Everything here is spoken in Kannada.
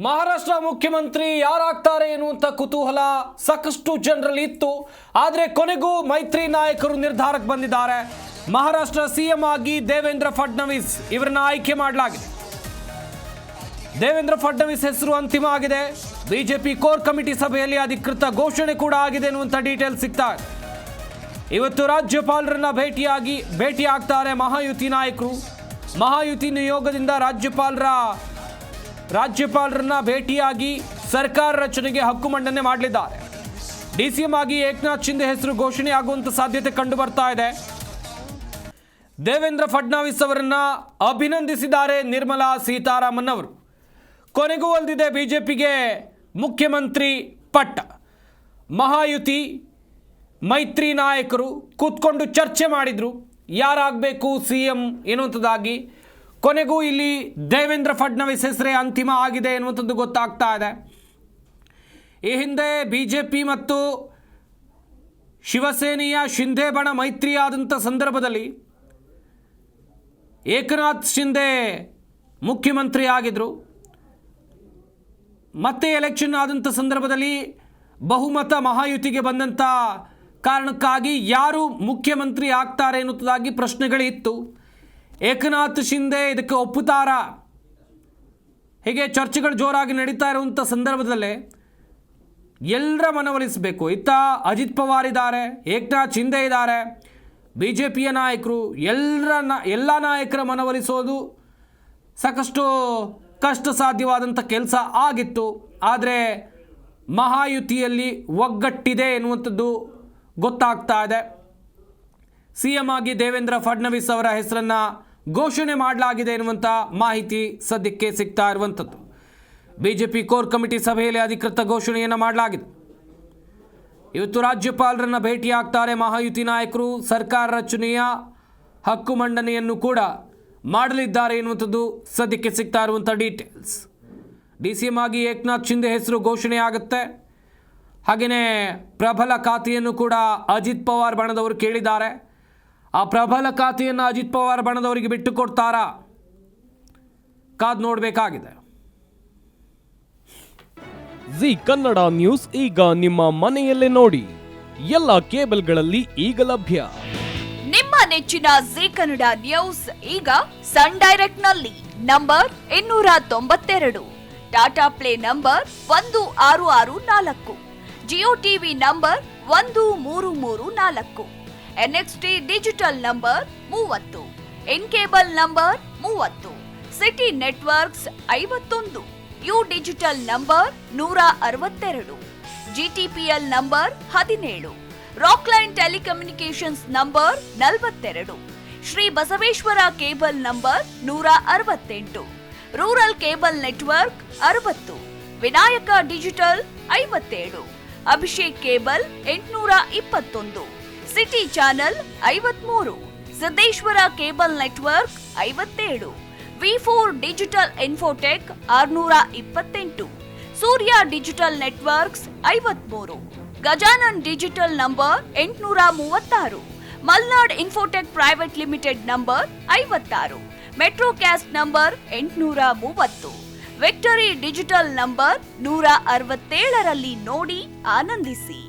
ಮಹಾರಾಷ್ಟ್ರ ಮುಖ್ಯಮಂತ್ರಿ ಯಾರಾಗ್ತಾರೆ ಎನ್ನುವಂತ ಕುತೂಹಲ ಸಾಕಷ್ಟು ಜನರಲ್ಲಿ ಇತ್ತು. ಆದರೆ ಕೊನೆಗೂ ಮೈತ್ರಿ ನಾಯಕರು ನಿರ್ಧಾರಕ್ಕೆ ಬಂದಿದ್ದಾರೆ. ಮಹಾರಾಷ್ಟ್ರ ಸಿಎಂ ಆಗಿ ದೇವೇಂದ್ರ ಫಡ್ನವೀಸ್ ಇವರನ್ನ ಆಯ್ಕೆ ಮಾಡಲಾಗಿದೆ. ದೇವೇಂದ್ರ ಫಡ್ನವೀಸ್ ಹೆಸರು ಅಂತಿಮ ಆಗಿದೆ. ಬಿಜೆಪಿ ಕೋರ್ ಕಮಿಟಿ ಸಭೆಯಲ್ಲಿ ಅಧಿಕೃತ ಘೋಷಣೆ ಕೂಡ ಆಗಿದೆ ಎನ್ನುವಂತ ಡೀಟೇಲ್ಸ್ ಸಿಗ್ತಾ ಇದೆ. ಇವತ್ತು ರಾಜ್ಯಪಾಲರನ್ನ ಭೇಟಿ ಆಗ್ತಾರೆ ಮಹಾಯುತಿ ನಾಯಕರು. ಮಹಾಯುತಿ ನಿಯೋಗದಿಂದ ರಾಜ್ಯಪಾಲರನ್ನ ಭೇಟಿಯಾಗಿ ಸರ್ಕಾರ ರಚನೆಗೆ ಹಕ್ಕು ಮಂಡನೆ ಮಾಡಲಿದ್ದಾರೆ. ಡಿಸಿಎಂ ಆಗಿ ಏಕನಾಥ್ ಶಿಂದೆ ಹೆಸರು ಘೋಷಣೆ ಆಗುವಂತ ಸಾಧ್ಯತೆ ಕಂಡು ಬರ್ತಾ ಇದೆ. ದೇವೇಂದ್ರ ಫಡ್ನವೀಸ್ ಅವರನ್ನ ಅಭಿನಂದಿಸಿದ್ದಾರೆ ನಿರ್ಮಲಾ ಸೀತಾರಾಮನ್ ಅವರು. ಕೊನೆಗೂ ಒಲ್ದಿದೆ ಬಿಜೆಪಿಗೆ ಮುಖ್ಯಮಂತ್ರಿ ಪಟ್ಟ. ಮಹಾಯುತಿ ಮೈತ್ರಿ ನಾಯಕರು ಕೂತ್ಕೊಂಡು ಚರ್ಚೆ ಮಾಡಿದ್ರು, ಯಾರಾಗಬೇಕು ಸಿಎಂ ಎನ್ನುವಂಥದ್ದಾಗಿ. ಕೊನೆಗೂ ಇಲ್ಲಿ ದೇವೇಂದ್ರ ಫಡ್ನವೀಸ್ ಹೆಸರೇ ಅಂತಿಮ ಆಗಿದೆ ಎನ್ನುವಂಥದ್ದು ಗೊತ್ತಾಗ್ತಾ ಇದೆ. ಈ ಹಿಂದೆ ಬಿಜೆಪಿ ಮತ್ತು ಶಿವಸೇನೆಯ ಶಿಂದೆ ಬಣ ಮೈತ್ರಿ ಆದಂಥ ಸಂದರ್ಭದಲ್ಲಿ ಏಕನಾಥ್ ಶಿಂದೆ ಮುಖ್ಯಮಂತ್ರಿ ಆಗಿದ್ದರು. ಮತ್ತೆ ಎಲೆಕ್ಷನ್ ಆದಂಥ ಸಂದರ್ಭದಲ್ಲಿ ಬಹುಮತ ಮಹಾಯುತಿಗೆ ಬಂದಂಥ ಕಾರಣಕ್ಕಾಗಿ ಯಾರು ಮುಖ್ಯಮಂತ್ರಿ ಆಗ್ತಾರೆ ಎನ್ನುವುದಾಗಿ ಪ್ರಶ್ನೆಗಳಿತ್ತು. ಏಕನಾಥ್ ಶಿಂದೆ ಇದಕ್ಕೆ ಒಪ್ಪುತ್ತಾರಾ? ಹೀಗೆ ಚರ್ಚೆಗಳು ಜೋರಾಗಿ ನಡೀತಾ ಇರುವಂಥ ಸಂದರ್ಭದಲ್ಲೇ ಎಲ್ಲರ ಮನವೊಲಿಸಬೇಕು. ಇತ್ತ ಅಜಿತ್ ಪವಾರ್ ಇದ್ದಾರೆ, ಏಕನಾಥ್ ಶಿಂದೆ ಇದ್ದಾರೆ, ಬಿ ಜೆ ಪಿಯ ನಾಯಕರು, ಎಲ್ಲ ನಾಯಕರ ಮನವೊಲಿಸೋದು ಸಾಕಷ್ಟು ಕಷ್ಟ ಸಾಧ್ಯವಾದಂಥ ಕೆಲಸ ಆಗಿತ್ತು. ಆದರೆ ಮಹಾಯುತಿಯಲ್ಲಿ ಒಗ್ಗಟ್ಟಿದೆ ಎನ್ನುವಂಥದ್ದು ಗೊತ್ತಾಗ್ತಾ ಇದೆ. ಸಿ ಎಂ ಆಗಿ ದೇವೇಂದ್ರ ಫಡ್ನವೀಸ್ ಅವರ ಹೆಸರನ್ನು ಘೋಷಣೆ ಮಾಡಲಾಗಿದೆ ಎನ್ನುವಂಥ ಮಾಹಿತಿ ಸದ್ಯಕ್ಕೆ ಸಿಗ್ತಾ ಇರುವಂಥದ್ದು. ಬಿಜೆಪಿ ಕೋರ್ ಕಮಿಟಿ ಸಭೆಯಲ್ಲಿ ಅಧಿಕೃತ ಘೋಷಣೆಯನ್ನು ಮಾಡಲಾಗಿದೆ. ಇವತ್ತು ರಾಜ್ಯಪಾಲರನ್ನು ಭೇಟಿಯಾಗ್ತಾರೆ ಮಹಾಯುತಿ ನಾಯಕರು. ಸರ್ಕಾರ ರಚನೆಯ ಹಕ್ಕು ಮಂಡನೆಯನ್ನು ಕೂಡ ಮಾಡಲಿದ್ದಾರೆ ಎನ್ನುವಂಥದ್ದು ಸದ್ಯಕ್ಕೆ ಸಿಗ್ತಾ ಇರುವಂಥ ಡೀಟೇಲ್ಸ್. ಡಿ ಸಿ ಎಂ ಆಗಿ ಏಕನಾಥ್ ಶಿಂದೆ ಹೆಸರು ಘೋಷಣೆ ಆಗುತ್ತೆ. ಹಾಗೆಯೇ ಪ್ರಬಲ ಖಾತೆಯನ್ನು ಕೂಡ ಅಜಿತ್ ಪವಾರ್ ಬಣದವರು ಕೇಳಿದ್ದಾರೆ. ಆ ಪ್ರಬಲ ಖಾತೆಯನ್ನು ಅಜಿತ್ ಪವಾರ್ ಬಣದವರಿಗೆ ಬಿಟ್ಟು ಕೊಡ್ತಾರಾ? ಕಾದು ನೋಡಬೇಕಾಗಿದೆ. ಜಿ ಕನ್ನಡ ನ್ಯೂಸ್ ಈಗ ನಿಮ್ಮ ಮನೆಯಲ್ಲೇ ನೋಡಿ. ಎಲ್ಲ ಕೇಬಲ್ಗಳಲ್ಲಿ ಈಗ ಲಭ್ಯ. ನಿಮ್ಮ ನೆಚ್ಚಿನ ಜಿ ಕನ್ನಡ ನ್ಯೂಸ್ ಈಗ ಸನ್ ಡೈರೆಕ್ಟ್ ನಲ್ಲಿ number 292, Tata play number 1664, Jio TV number 1334, NXT digital number 30, in cable number 30, city networks 51, U digital number 162, GTPL number 17, Rockline telecommunications number 42, Shri Basaveshwara cable number 168, rural cable network 60, Vinayaka digital 57, Abhishek cable 821, city channel 53, Siddeshwara cable network 57, V4 digital Infotech 628, Surya digital networks 53, Gajanan digital number 836, Malnad Infotech private limited number 56, Metrocast number 830, Victory digital number 167ರಲ್ಲಿ ನೋಡಿ ಆನಂದಿಸಿ.